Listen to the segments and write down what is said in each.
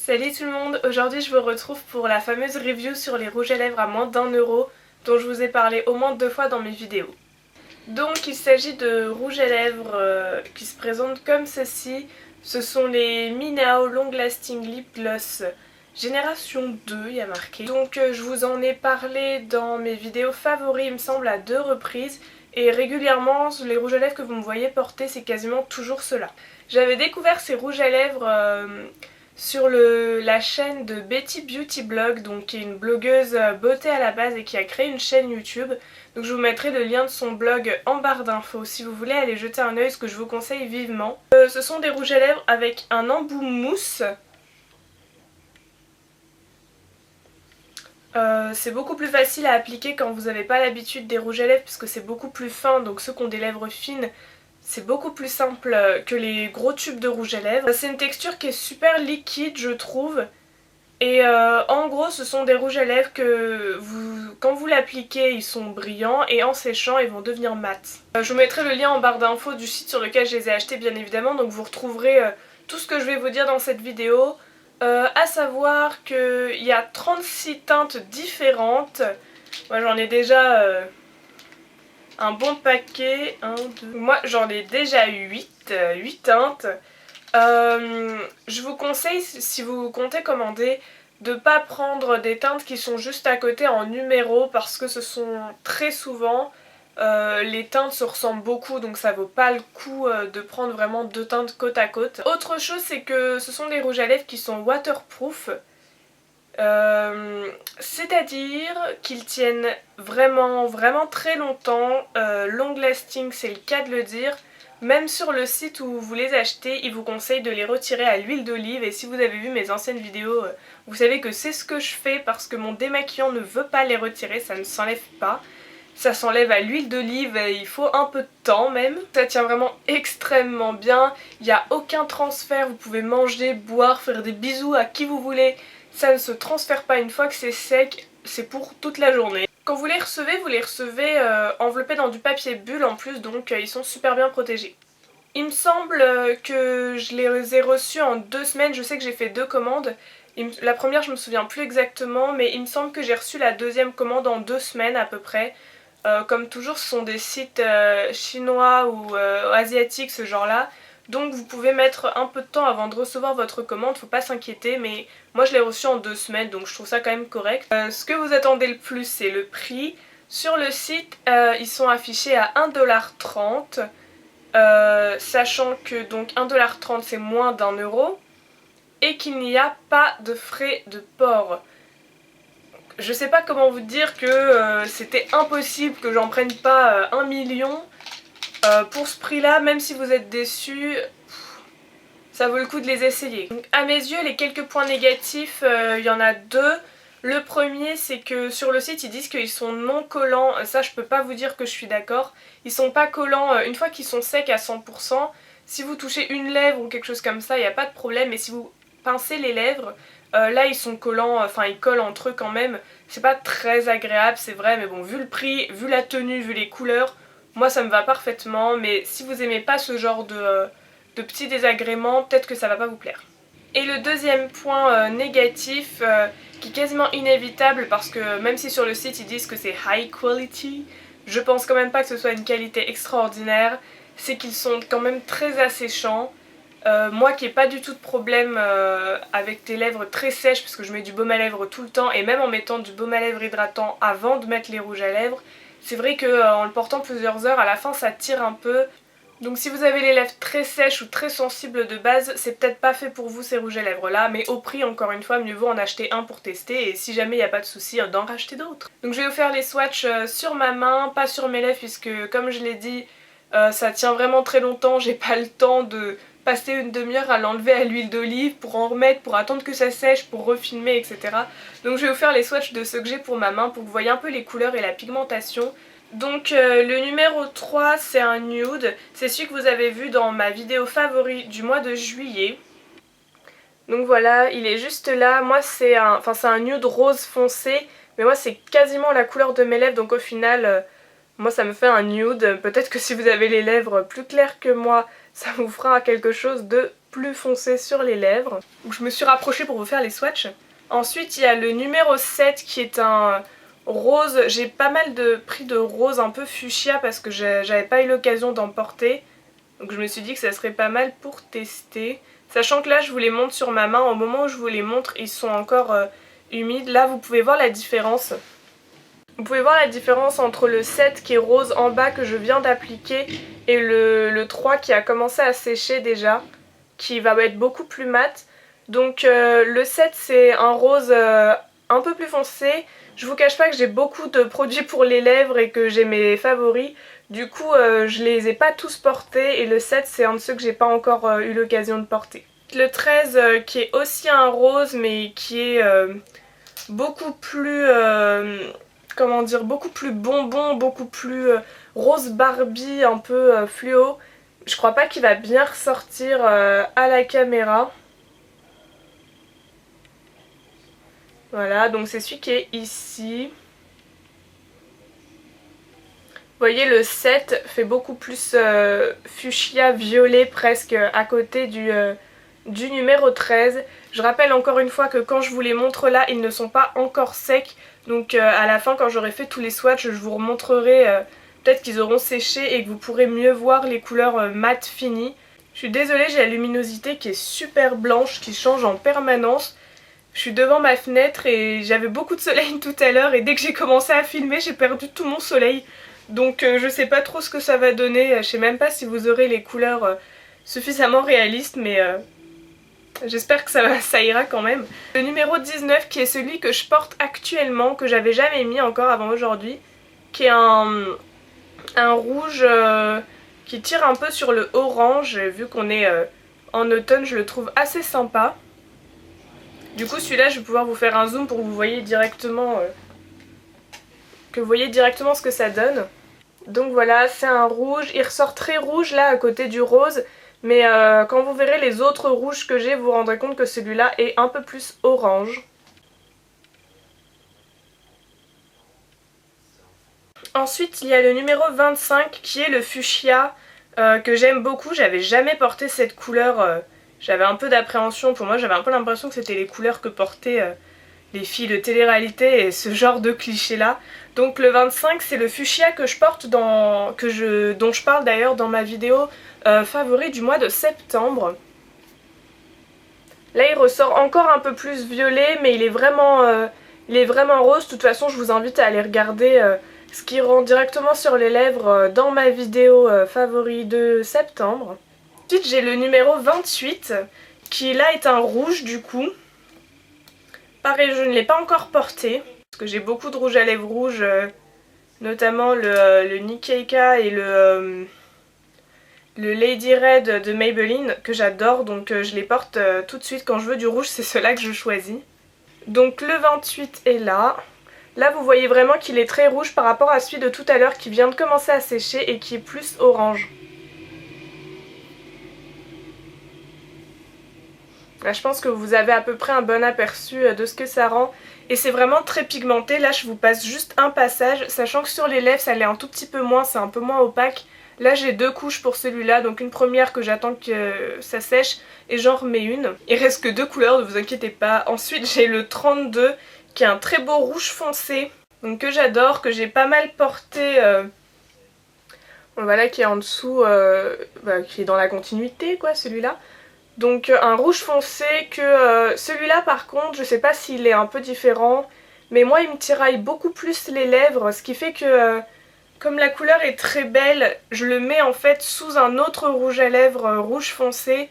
Salut tout le monde, aujourd'hui je vous retrouve pour la fameuse review sur les rouges à lèvres à moins d'1 € dont je vous ai parlé au moins 2 fois dans mes vidéos. Donc il s'agit de rouges à lèvres qui se présentent comme ceci. Ce sont les Minao Long Lasting Lip Gloss Génération 2, il y a marqué. Donc je vous en ai parlé dans mes vidéos favoris, il me semble, à 2 reprises. Et régulièrement, les rouges à lèvres que vous me voyez porter, c'est quasiment toujours ceux-là. J'avais découvert ces rouges à lèvres sur la chaîne de Betty Beauty Blog, donc qui est une blogueuse beauté à la base et qui a créé une chaîne YouTube. Donc je vous mettrai le lien de son blog en barre d'infos si vous voulez aller jeter un œil, ce que je vous conseille vivement. Ce sont des rouges à lèvres avec un embout mousse. C'est beaucoup plus facile à appliquer quand vous n'avez pas l'habitude des rouges à lèvres puisque c'est beaucoup plus fin, donc ceux qui ont des lèvres fines, c'est beaucoup plus simple que les gros tubes de rouge à lèvres. C'est une texture qui est super liquide, je trouve. Et en gros, ce sont des rouges à lèvres que quand vous l'appliquez, ils sont brillants et en séchant, ils vont devenir mat. Je vous mettrai le lien en barre d'infos du site sur lequel je les ai achetés, bien évidemment. Donc vous retrouverez tout ce que je vais vous dire dans cette vidéo. À savoir qu'il y a 36 teintes différentes. Moi, j'en ai déjà... un bon paquet, 1, 2... Moi j'en ai déjà 8 teintes. Je vous conseille, si vous comptez commander, de ne pas prendre des teintes qui sont juste à côté en numéro parce que ce sont très souvent... les teintes se ressemblent beaucoup, donc ça vaut pas le coup de prendre vraiment 2 teintes côte à côte. Autre chose, c'est que ce sont des rouges à lèvres qui sont waterproof. C'est-à-dire qu'ils tiennent vraiment très longtemps, long lasting c'est le cas de le dire. Même sur le site où vous les achetez, ils vous conseillent de les retirer à l'huile d'olive et si vous avez vu mes anciennes vidéos, vous savez que c'est ce que je fais parce que mon démaquillant ne veut pas les retirer, ça ne s'enlève pas. Ça s'enlève à l'huile d'olive et il faut un peu de temps même. Ça tient vraiment extrêmement bien, il n'y a aucun transfert, vous pouvez manger, boire, faire des bisous à qui vous voulez. Ça ne se transfère pas une fois que c'est sec, c'est pour toute la journée. Quand vous les recevez enveloppés dans du papier bulle en plus, donc ils sont super bien protégés. Il me semble que je les ai reçus en 2 semaines, je sais que j'ai fait 2 commandes. La première je me souviens plus exactement, mais il me semble que j'ai reçu la deuxième commande en 2 semaines à peu près. Comme toujours, ce sont des sites chinois ou asiatiques, ce genre là. Donc vous pouvez mettre un peu de temps avant de recevoir votre commande, faut pas s'inquiéter, mais moi je l'ai reçu en 2 semaines donc je trouve ça quand même correct. Ce que vous attendez le plus, c'est le prix. Sur le site, ils sont affichés à 1,30 $, sachant que donc 1,30 $ c'est moins d'1 € et qu'il n'y a pas de frais de port. Je sais pas comment vous dire que c'était impossible que j'en prenne pas 1 million. Pour ce prix là, même si vous êtes déçus, ça vaut le coup de les essayer. Donc, à mes yeux, les quelques points négatifs, il y en a 2. Le premier, c'est que sur le site ils disent qu'ils sont non collants. Ça je peux pas vous dire que je suis d'accord. Ils sont pas collants une fois qu'ils sont secs à 100%. Si vous touchez une lèvre ou quelque chose comme ça, il n'y a pas de problème. Mais si vous pincez les lèvres, là ils sont collants, enfin ils collent entre eux quand même. C'est pas très agréable, c'est vrai, mais bon, vu le prix, vu la tenue, vu les couleurs, moi ça me va parfaitement. Mais si vous aimez pas ce genre de petits désagréments, peut-être que ça va pas vous plaire. Et le deuxième point négatif, qui est quasiment inévitable parce que même si sur le site ils disent que c'est high quality, je pense quand même pas que ce soit une qualité extraordinaire, c'est qu'ils sont quand même très asséchants. Moi qui n'ai pas du tout de problème avec des lèvres très sèches parce que je mets du baume à lèvres tout le temps et même en mettant du baume à lèvres hydratant avant de mettre les rouges à lèvres, c'est vrai qu'en le portant plusieurs heures, à la fin ça tire un peu. Donc si vous avez les lèvres très sèches ou très sensibles de base, c'est peut-être pas fait pour vous ces rouges à lèvres là, mais au prix encore une fois, mieux vaut en acheter un pour tester et si jamais il n'y a pas de souci, d'en racheter d'autres. Donc je vais vous faire les swatchs sur ma main, pas sur mes lèvres puisque comme je l'ai dit, ça tient vraiment très longtemps, j'ai pas le temps de passer une demi-heure à l'enlever à l'huile d'olive, pour en remettre, pour attendre que ça sèche, pour refilmer, etc. Donc je vais vous faire les swatchs de ceux que j'ai pour ma main pour que vous voyez un peu les couleurs et la pigmentation. Donc le numéro 3 c'est un nude, c'est celui que vous avez vu dans ma vidéo favori du mois de juillet. Donc voilà, il est juste là, moi c'est un nude rose foncé, mais moi c'est quasiment la couleur de mes lèvres donc au final moi ça me fait un nude. Peut-être que si vous avez les lèvres plus claires que moi ça vous fera quelque chose de plus foncé sur les lèvres. Donc je me suis rapprochée pour vous faire les swatchs. Ensuite il y a le numéro 7 qui est un rose. J'ai pas mal pris de rose un peu fuchsia parce que j'avais pas eu l'occasion d'en porter. Donc je me suis dit que ça serait pas mal pour tester. Sachant que là je vous les montre sur ma main, au moment où je vous les montre ils sont encore humides. Là vous pouvez voir la différence. Vous pouvez voir la différence entre le 7 qui est rose en bas que je viens d'appliquer et le 3 qui a commencé à sécher déjà, qui va être beaucoup plus mat. Donc le 7 c'est un rose un peu plus foncé. Je vous cache pas que j'ai beaucoup de produits pour les lèvres et que j'ai mes favoris. Du coup je les ai pas tous portés et le 7 c'est un de ceux que j'ai pas encore eu l'occasion de porter. Le 13 qui est aussi un rose mais qui est beaucoup plus... comment dire, beaucoup plus bonbon, beaucoup plus rose Barbie, un peu fluo. Je crois pas qu'il va bien ressortir à la caméra. Voilà, donc c'est celui qui est ici. Vous voyez, le 7 fait beaucoup plus fuchsia violet presque à côté du numéro 13. Je rappelle encore une fois que quand je vous les montre là, ils ne sont pas encore secs. Donc à la fin, quand j'aurai fait tous les swatchs, je vous remontrerai peut-être qu'ils auront séché et que vous pourrez mieux voir les couleurs mat finies. Je suis désolée, j'ai la luminosité qui est super blanche, qui change en permanence. Je suis devant ma fenêtre et j'avais beaucoup de soleil tout à l'heure et dès que j'ai commencé à filmer, j'ai perdu tout mon soleil. Donc je sais pas trop ce que ça va donner, je sais même pas si vous aurez les couleurs suffisamment réalistes, mais j'espère que ça ira quand même. Le numéro 19 qui est celui que je porte actuellement, que j'avais jamais mis encore avant aujourd'hui, qui est un rouge qui tire un peu sur le orange, vu qu'on est en automne, je le trouve assez sympa. Du coup celui-là je vais pouvoir vous faire un zoom pour que vous voyez directement, ce que ça donne. Donc voilà, c'est un rouge, il ressort très rouge là à côté du rose, mais quand vous verrez les autres rouges que j'ai, vous vous rendrez compte que celui-là est un peu plus orange. Ensuite il y a le numéro 25 qui est le fuchsia, que j'aime beaucoup. J'avais jamais porté cette couleur, j'avais un peu d'appréhension, pour moi j'avais un peu l'impression que c'était les couleurs que portaient les filles de télé-réalité et ce genre de cliché là. Donc le 25 c'est le fuchsia que je porte dont je parle d'ailleurs dans ma vidéo favori du mois de septembre. Là il ressort encore un peu plus violet mais il est vraiment rose. De toute façon je vous invite à aller regarder ce qui rend directement sur les lèvres dans ma vidéo favori de septembre. Ensuite j'ai le numéro 28 qui là est un rouge du coup. Pareil, je ne l'ai pas encore porté, parce que j'ai beaucoup de rouge à lèvres rouge, notamment le Nikkeika et le Lady Red de Maybelline, que j'adore, donc je les porte tout de suite quand je veux du rouge, c'est ceux-là que je choisis. Donc le 28 est là. Là vous voyez vraiment qu'il est très rouge par rapport à celui de tout à l'heure qui vient de commencer à sécher et qui est plus orange. Là je pense que vous avez à peu près un bon aperçu de ce que ça rend. Et c'est vraiment très pigmenté. Là je vous passe juste un passage, sachant que sur les lèvres ça l'est un tout petit peu moins, c'est un peu moins opaque. Là j'ai deux couches pour celui-là, donc une première que j'attends que ça sèche et j'en remets une. Il reste que deux couleurs, ne vous inquiétez pas. Ensuite j'ai le 32 qui est un très beau rouge foncé, donc que j'adore, que j'ai pas mal porté. Voilà, qui est en dessous, qui est dans la continuité quoi, celui-là. Donc un rouge foncé que celui-là par contre je sais pas s'il est un peu différent, mais moi il me tiraille beaucoup plus les lèvres, ce qui fait que comme la couleur est très belle, je le mets en fait sous un autre rouge à lèvres rouge foncé,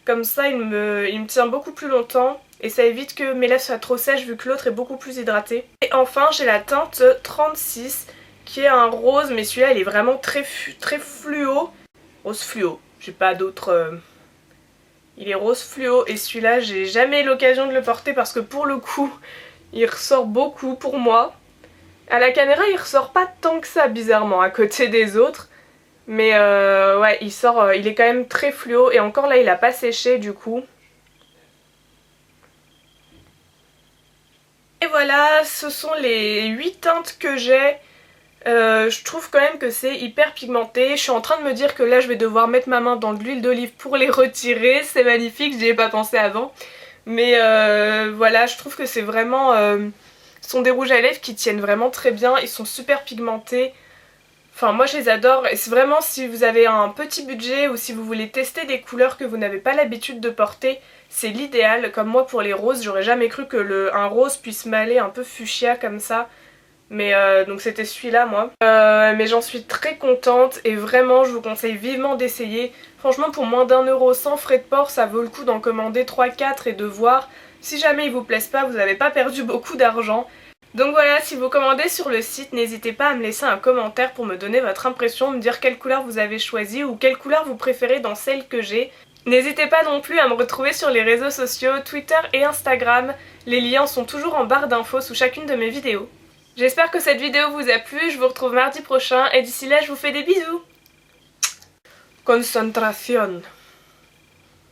comme ça il me tient beaucoup plus longtemps et ça évite que mes lèvres soient trop sèches vu que l'autre est beaucoup plus hydratée. Et enfin j'ai la teinte 36 qui est un rose, mais celui-là il est vraiment très fluo, rose fluo, j'ai pas d'autre... Il est rose fluo et celui-là j'ai jamais eu l'occasion de le porter parce que pour le coup il ressort beaucoup pour moi. À la caméra il ressort pas tant que ça bizarrement à côté des autres. Mais ouais il sort, il est quand même très fluo et encore là il a pas séché du coup. Et voilà, ce sont les 8 teintes que j'ai. Je trouve quand même que c'est hyper pigmenté. Je suis en train de me dire que là je vais devoir mettre ma main dans de l'huile d'olive pour les retirer. C'est magnifique, j'y ai pas pensé avant. Mais voilà, je trouve que c'est vraiment... ce sont des rouges à lèvres qui tiennent vraiment très bien. Ils sont super pigmentés. Enfin moi je les adore et c'est vraiment si vous avez un petit budget ou si vous voulez tester des couleurs que vous n'avez pas l'habitude de porter, c'est l'idéal. Comme moi pour les roses, j'aurais jamais cru que un rose puisse m'aller un peu fuchsia comme ça. Mais donc c'était celui-là moi. Mais j'en suis très contente et vraiment je vous conseille vivement d'essayer. Franchement pour moins d'1 € sans frais de port ça vaut le coup d'en commander 3-4 et de voir. Si jamais ils vous plaisent pas, vous n'avez pas perdu beaucoup d'argent. Donc voilà, si vous commandez sur le site, n'hésitez pas à me laisser un commentaire pour me donner votre impression, me dire quelle couleur vous avez choisi ou quelle couleur vous préférez dans celle que j'ai. N'hésitez pas non plus à me retrouver sur les réseaux sociaux, Twitter et Instagram. Les liens sont toujours en barre d'infos sous chacune de mes vidéos. J'espère que cette vidéo vous a plu, je vous retrouve mardi prochain et d'ici là je vous fais des bisous. Concentration.